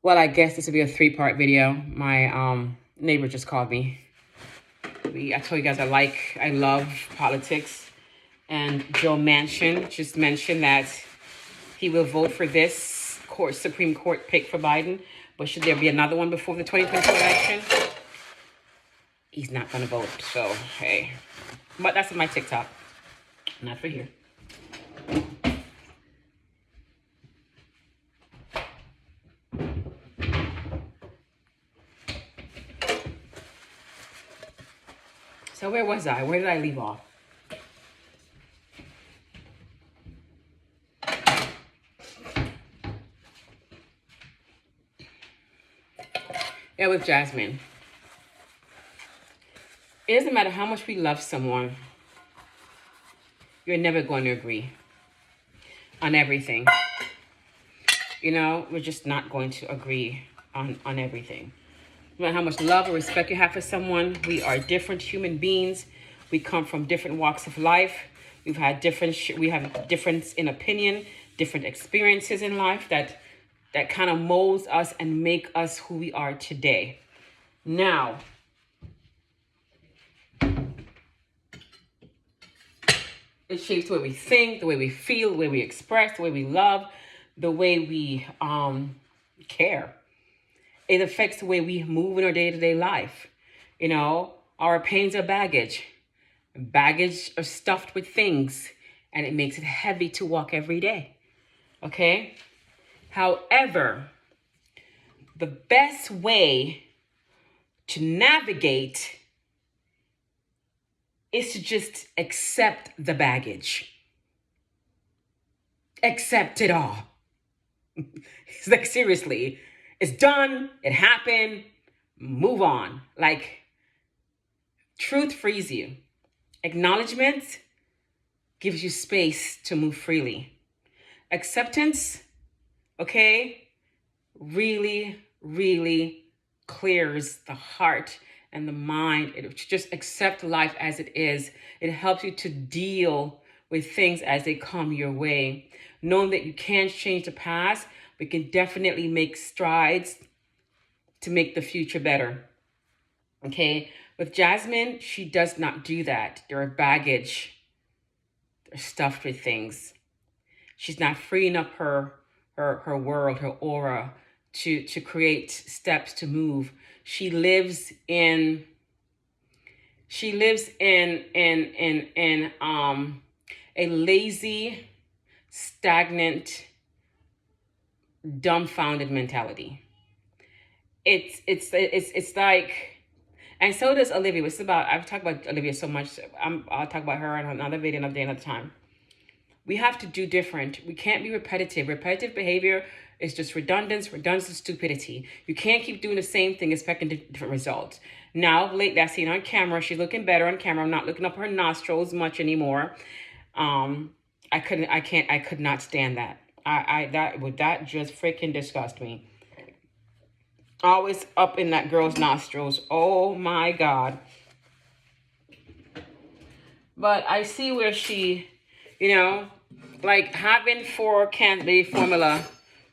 Well, I guess this will be a three-part video. My neighbor just called me. I told you guys I love politics. And Joe Manchin just mentioned that he will vote for this Supreme Court pick for Biden. But should there be another one before the 2024 election? He's not going to vote. So, hey. But that's my TikTok. Not for here. So where was I? Where did I leave off? Yeah, with Jasmine. It doesn't matter how much we love someone. You're never going to agree on everything. You know, we're just not going to agree on everything. No matter how much love or respect you have for someone, we are different human beings. We come from different walks of life. We have difference in opinion, different experiences in life that kind of molds us and make us who we are today. Now, it shapes the way we think, the way we feel, the way we express, the way we love, the way we care. It affects the way we move in our day-to-day life. You know, our pains are baggage. Baggage are stuffed with things, and it makes it heavy to walk every day. Okay? However, the best way to navigate is to just accept the baggage. Accept it all. It's like, seriously, it's done, it happened, move on. Like, truth frees you. Acknowledgement gives you space to move freely. Acceptance, okay, really, really clears the heart and the mind. It just accept life as it is. It helps you to deal with things as they come your way. Knowing that you can't change the past, we can definitely make strides to make the future better. Okay? With Jasmine, she does not do that. There are baggage. They're stuffed with things. She's not freeing up her world, her aura to create steps to move. She lives in a lazy, stagnant, dumbfounded mentality. It's like, and so does Olivia. I've talked about Olivia so much. I'll talk about her in another video, another day, another time. We have to do different. We can't be repetitive. Repetitive behavior is just redundance. Redundance is stupidity. You can't keep doing the same thing expecting different results. Now, lately, I've seen her on camera. She's looking better on camera. I'm not looking up her nostrils much anymore. I could not stand that. That just freaking disgust me. Always up in that girl's nostrils. Oh my God. But I see where she, you know, like having 4 candidate formula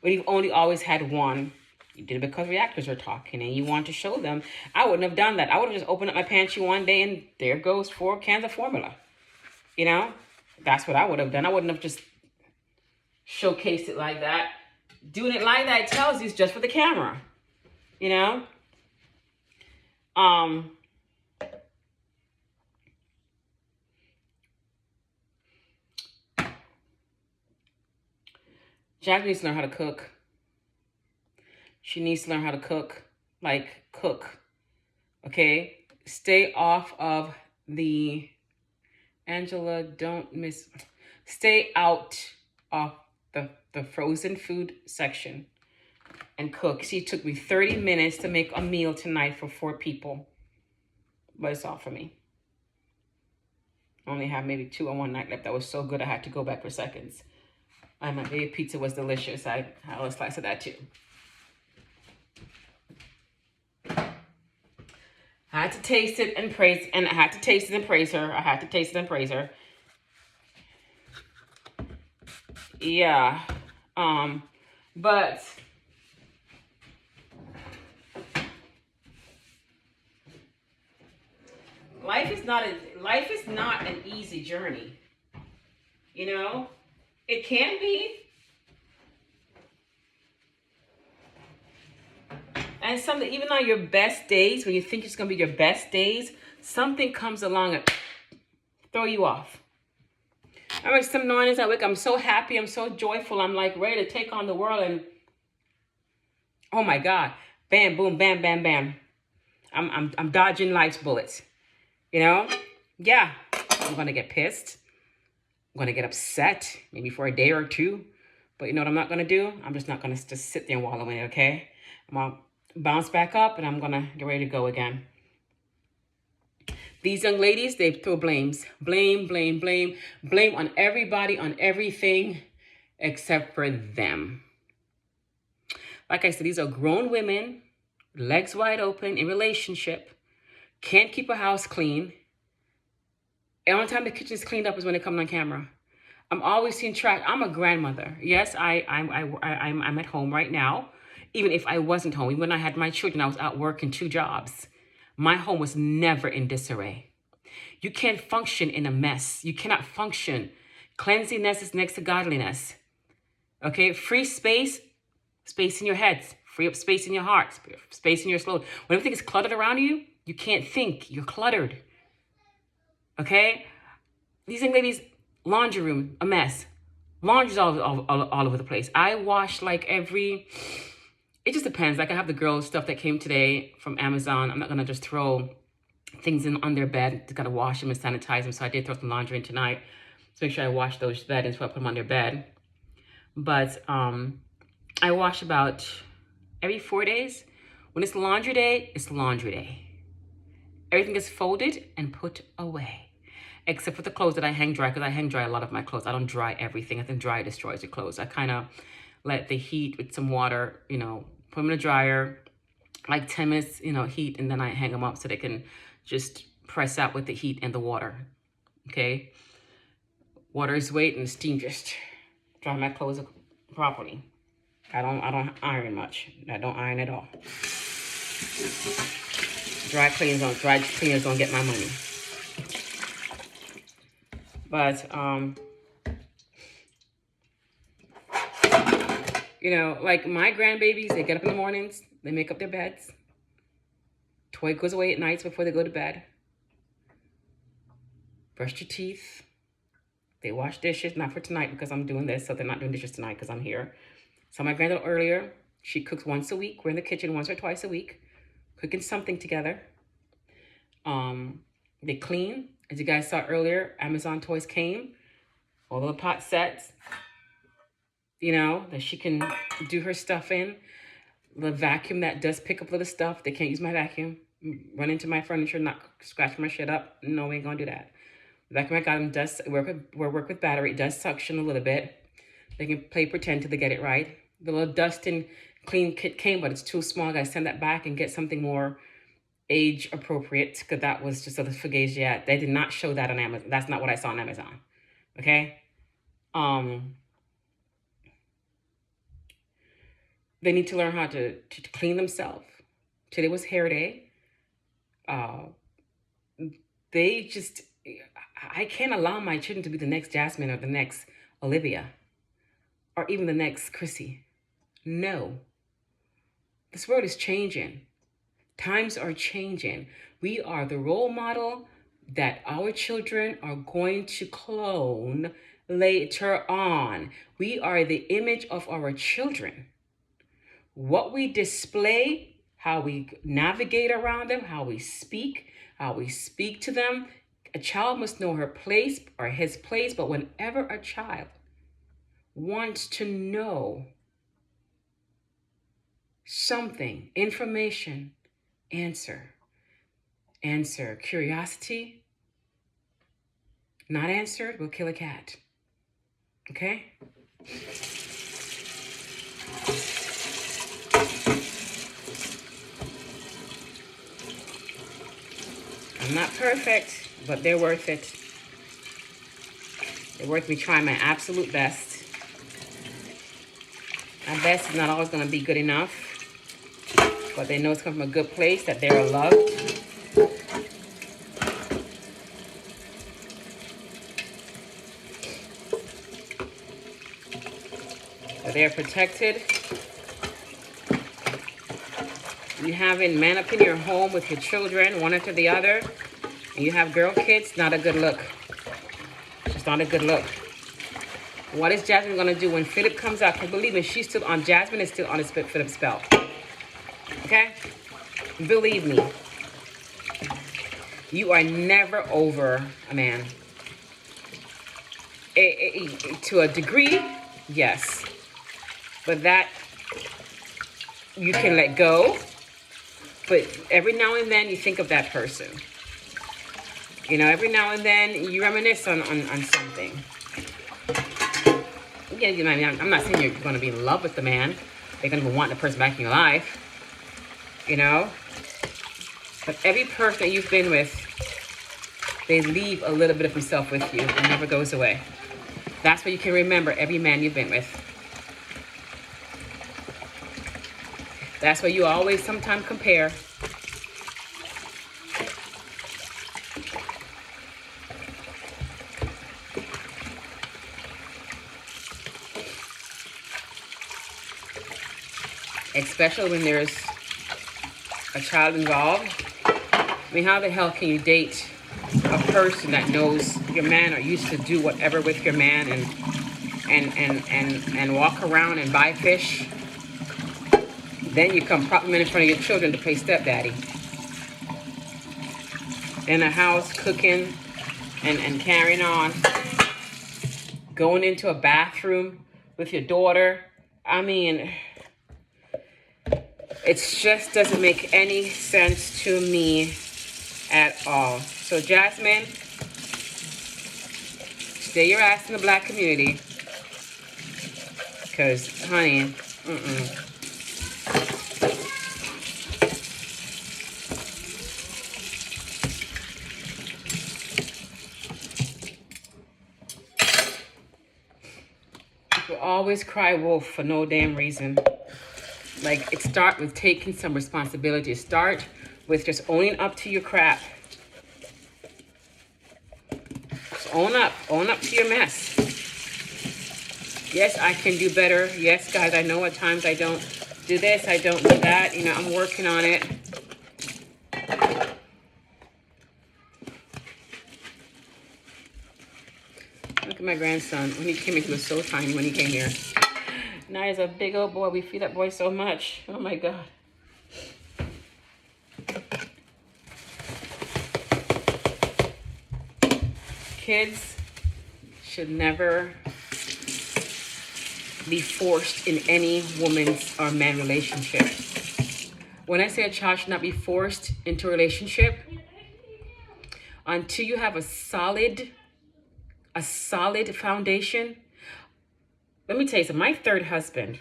when you've only always had one. You did it because reactors are talking and you want to show them. I wouldn't have done that. I would have just opened up my pantry one day and there goes 4 cans of formula. You know, that's what I would have done. I wouldn't have just showcased it like that. Doing it like that tells you it's just for the camera. You know? Jasmine needs to learn how to cook. She needs to learn how to cook. Like, cook. Okay? Stay off of the... Angela, stay out of the frozen food section and cook. See, it took me 30 minutes to make a meal tonight for 4 people. But it's all for me. I only have maybe 2 on one night left. That was so good I had to go back for seconds. And my baby pizza was delicious. I had a slice of that too. I had to taste it and praise, and I had to taste it and praise her. I had to taste it and praise her. Yeah. But Life is not an easy journey. You know, it can be, and something even on your best days, when you think it's gonna be your best days, something comes along and throw you off. I remember some mornings I wake, I'm so happy, I'm so joyful, I'm like ready to take on the world, and oh my God, bam, boom, bam, bam, bam. I'm dodging life's bullets. You know? Yeah, I'm gonna get pissed. I'm gonna get upset, maybe for a day or two. But you know what I'm not gonna do? I'm just not gonna just sit there and wallow in it, okay? I'm gonna bounce back up and I'm gonna get ready to go again. These young ladies, they throw blames. Blame, blame, blame. Blame on everybody, on everything, except for them. Like I said, these are grown women, legs wide open, in relationship, can't keep a house clean. The only time the kitchen's cleaned up is when they come on camera. I'm always seeing track. I'm a grandmother. Yes, I'm at home right now. Even if I wasn't home, even when I had my children, I was out working 2 jobs. My home was never in disarray. You can't function in a mess. You cannot function. Cleanliness is next to godliness. Okay, free space, space in your heads, free up space in your heart, space in your soul. When everything is cluttered around you, you can't think. You're cluttered. Okay? These young ladies, laundry room, a mess. Laundry's all over the place. I wash like it just depends. Like I have the girls' stuff that came today from Amazon. I'm not going to just throw things in on their bed. Got to wash them and sanitize them. So I did throw some laundry in tonight. So make sure I wash those bed before I put them on their bed. But I wash about every 4 days. When it's laundry day, it's laundry day. Everything is folded and put away. Except for the clothes that I hang dry, because I hang dry a lot of my clothes. I don't dry everything. I think dry destroys your clothes. I kind of let the heat with some water, put them in a dryer, like 10 minutes, heat, and then I hang them up so they can just press out with the heat and the water, okay? Water is weight and steam just dry my clothes properly. I don't iron much. I don't iron at all. Dry cleaners don't get my money. But like my grandbabies, they get up in the mornings, they make up their beds. Toy goes away at nights before they go to bed. Brush your teeth. They wash dishes, not for tonight because I'm doing this, so they're not doing dishes tonight because I'm here. So my granddaughter earlier, she cooks once a week. We're in the kitchen once or twice a week, cooking something together. They clean. As you guys saw earlier, Amazon toys came. All the pot sets, that she can do her stuff in. The vacuum that does pick up little stuff. They can't use my vacuum. Run into my furniture, not scratch my shit up. No, we ain't gonna do that. The vacuum I got them does work with battery. It does suction a little bit. They can play pretend till they get it right. The little dust and clean kit came, but it's too small. I gotta send that back and get something more age appropriate, because that was just a fugazi. Yeah, they did not show that on Amazon. That's not what I saw on Amazon. Okay. They need to learn how to clean themselves. Today was hair day. I can't allow my children to be the next Jasmine or the next Olivia or even the next Chrissy. No. This world is changing. Times are changing. We are the role model that our children are going to clone later on. We are the image of our children. What we display, how we navigate around them, how we speak to them. A child must know her place or his place, but whenever a child wants to know something, information, answer. Curiosity, not answered, will kill a cat. Okay? I'm not perfect, but they're worth it. They're worth me trying my absolute best. My best is not always going to be good enough, but they know it's coming from a good place, that they're loved. They're protected. You having man up in your home with your children, one after the other, and you have girl kids, not a good look. Just not a good look. What is Jasmine going to do when Philip comes out? Because believe me, Jasmine is still on his Philip spell. Okay? Believe me. You are never over a man. To a degree, yes. But that you can let go. But every now and then you think of that person. You know, every now and then you reminisce on something. Yeah, you know, I mean, I'm not saying you're going to be in love with the man. You're going to want the person back in your life. You know? But every person that you've been with, they leave a little bit of himself with you. It never goes away. That's why you can remember every man you've been with. That's why you always sometimes compare. Especially when there's a child involved. I mean, how the hell can you date a person that knows your man or used to do whatever with your man and walk around and buy fish? Then you come propping him in front of your children to play stepdaddy. In a house, cooking and carrying on. Going into a bathroom with your daughter. I mean, it just doesn't make any sense to me at all. So Jasmine, stay your ass in the black community. Because, honey, people always cry wolf for no damn reason. Like, it starts with taking some responsibility. Start with just owning up to your crap. Just own up to your mess. Yes, I can do better. Yes, guys, I know at times I don't do this, I don't do that. You know, I'm working on it. Look at my grandson. When he came in, he was so tiny when he came here. Now he's a big old boy. We feed that boy so much. Oh my God. Kids should never be forced in any woman's or man relationship. When I say a child should not be forced into a relationship, until you have a solid foundation. Let me tell you something. My third husband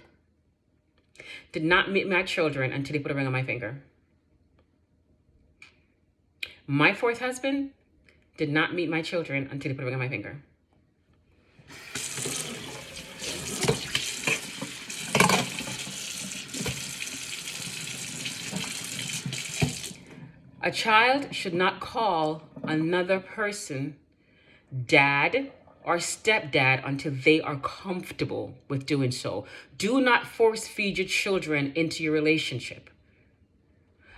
did not meet my children until he put a ring on my finger. My fourth husband did not meet my children until he put a ring on my finger. A child should not call another person dad or stepdad until they are comfortable with doing so. Do not force feed your children into your relationship.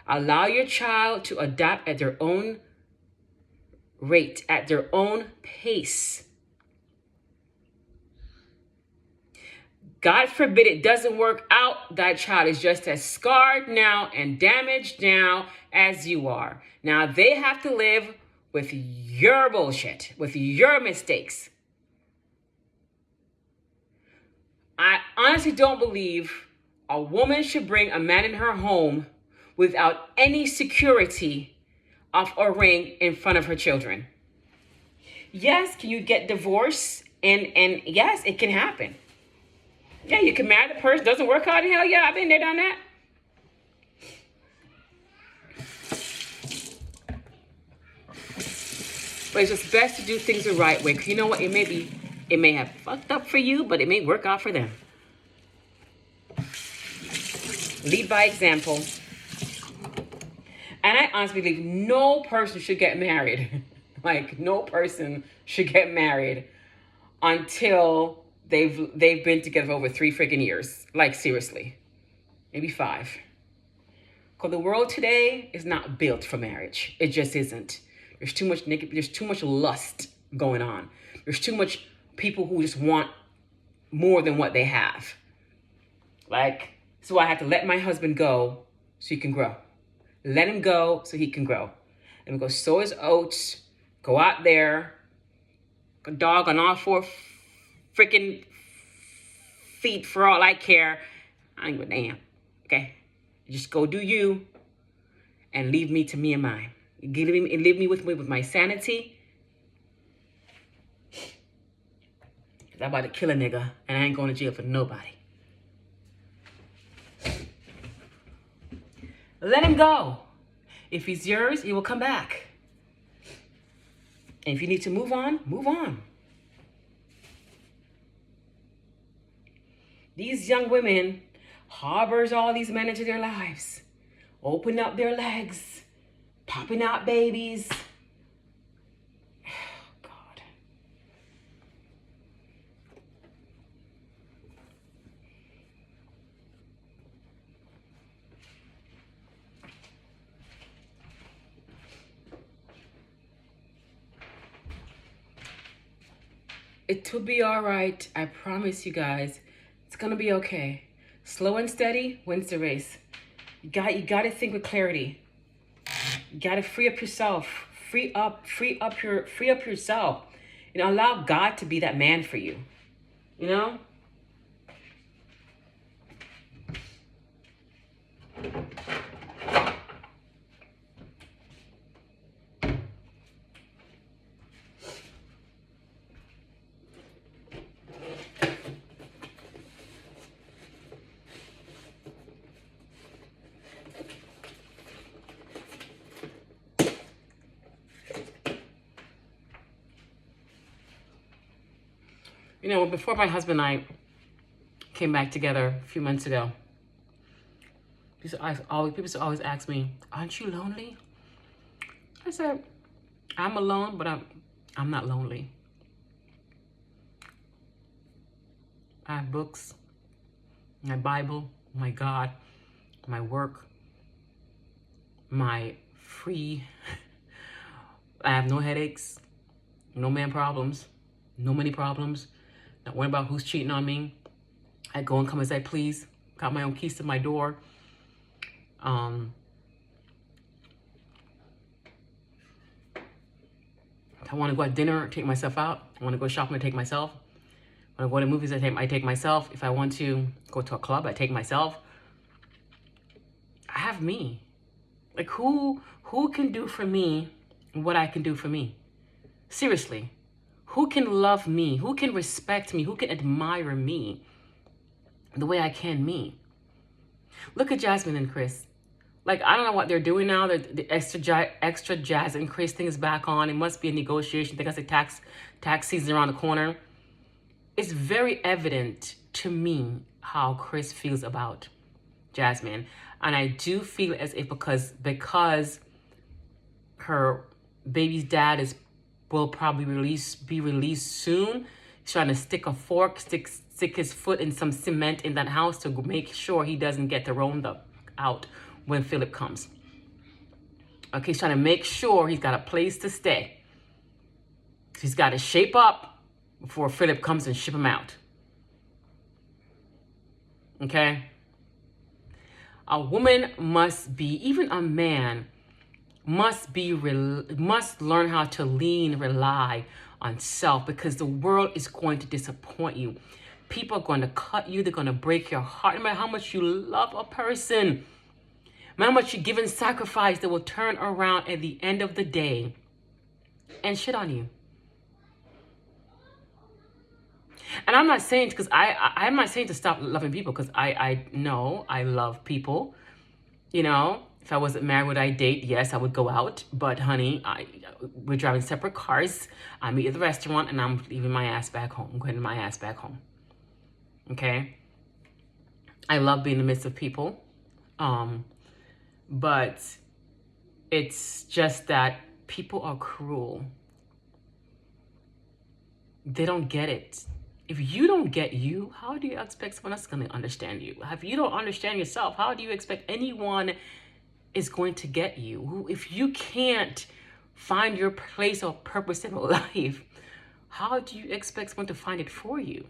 Allow your child to adapt at their own rate, at their own pace. God forbid it doesn't work out, that child is just as scarred now and damaged now as you are. Now they have to live with your bullshit, with your mistakes. I honestly don't believe a woman should bring a man in her home without any security of a ring in front of her children. Yes, can you get divorced? And yes, it can happen. Yeah, you can marry the person, doesn't work out. Hell yeah, I've been there, done that. But it's just best to do things the right way. Because you know what? It may have fucked up for you, but it may work out for them. Lead by example. And I honestly believe no person should get married. Like, no person should get married until They've been together for over 3 freaking years. Like seriously, maybe 5. Because the world today is not built for marriage. It just isn't. There's too much naked. There's too much lust going on. There's too much people who just want more than what they have. Like, so I had to let my husband go so he can grow. Let him go so he can grow. And go sow his oats. Go out there. A dog on all 4 freaking feet for all I care. I ain't give a damn. Okay? Just go do you and leave me to me and mine. Leave me with my sanity. I'm about to kill a nigga and I ain't going to jail for nobody. Let him go. If he's yours, he will come back. And if you need to move on, move on. These young women harbors all these men into their lives. Open up their legs. Popping out babies. Oh, God. It will be all right. I promise you guys. It's going to be okay. Slow and steady wins the race. You got to think with clarity. You got to free up yourself. Free up yourself. You know, allow God to be that man for you. You know? You know, before my husband and I came back together a few months ago, people used to always ask me, "Aren't you lonely?" I said, "I'm alone, but I'm not lonely. I have books, my Bible, my God, my work, my free. I have no headaches, no man problems, no money problems. Not worrying about who's cheating on me. I go and come as I please. Got my own keys to my door. I want to go out to dinner, take myself out. I want to go shopping, I take myself. When I go to movies, I take myself. If I want to go to a club, I take myself. I have me. Like who can do for me what I can do for me? Seriously. Who can love me? Who can respect me? Who can admire me the way I can me? Look at Jasmine and Chris. Like, I don't know what they're doing now. The extra Jazz and Chris thing is back on. It must be a negotiation because the tax season around the corner. It's very evident to me how Chris feels about Jasmine. And I do feel as if because her baby's dad will probably be released soon. He's trying to stick his foot in some cement in that house to make sure he doesn't get thrown out when Philip comes. Okay, he's trying to make sure he's got a place to stay. He's got to shape up before Philip comes and ship him out. Okay? A woman must be, even a man, must learn how to rely on self, because the world is going to disappoint you. People are going to cut you. They're going to break your heart. No matter how much you love a person, no matter how much you give in sacrifice, they will turn around at the end of the day and shit on you. And I'm not saying, because I'm not saying to stop loving people, because I know I love people. You know, if I wasn't married, would I date? Yes, I would go out. But honey, we're driving separate cars. I meet at the restaurant and I'm leaving my ass back home. I'm getting my ass back home. Okay? I love being in the midst of people. But it's just that people are cruel. They don't get it. if you don't get you, how do you expect someone else is going to understand you? If you don't understand yourself, how do you expect anyone is going to get you? If you can't find your place or purpose in life, how do you expect someone to find it for you?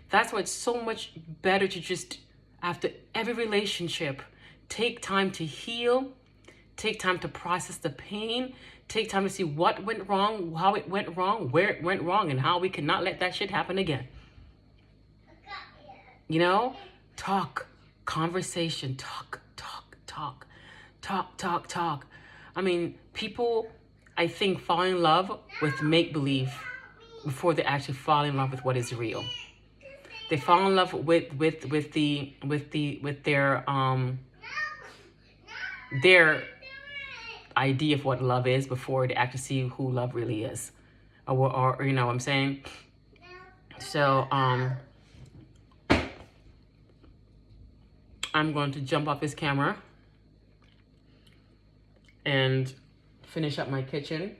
That's why it's so much better to just, after every relationship, take time to heal, take time to process the pain, take time to see what went wrong, how it went wrong, where it went wrong, and how we cannot let that shit happen again. You know? Talk, conversation, talk. I mean, people, I think, fall in love with make-believe before they actually fall in love with what is real. They fall in love with their idea of what love is before they actually see who love really is, or you know what I'm saying. So I'm going to jump off this camera and finish up my kitchen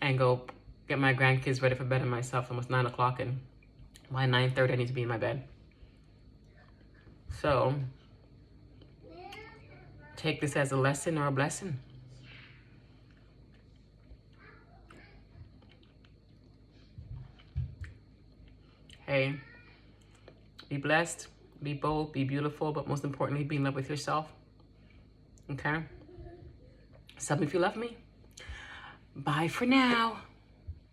and go get my grandkids ready for bed and myself. Almost 9 o'clock, and by 9:30 I need to be in my bed. So take this as a lesson or a blessing. Hey, be blessed, be bold, be beautiful, but most importantly, be in love with yourself. Okay? Sub me if you love me. Bye for now.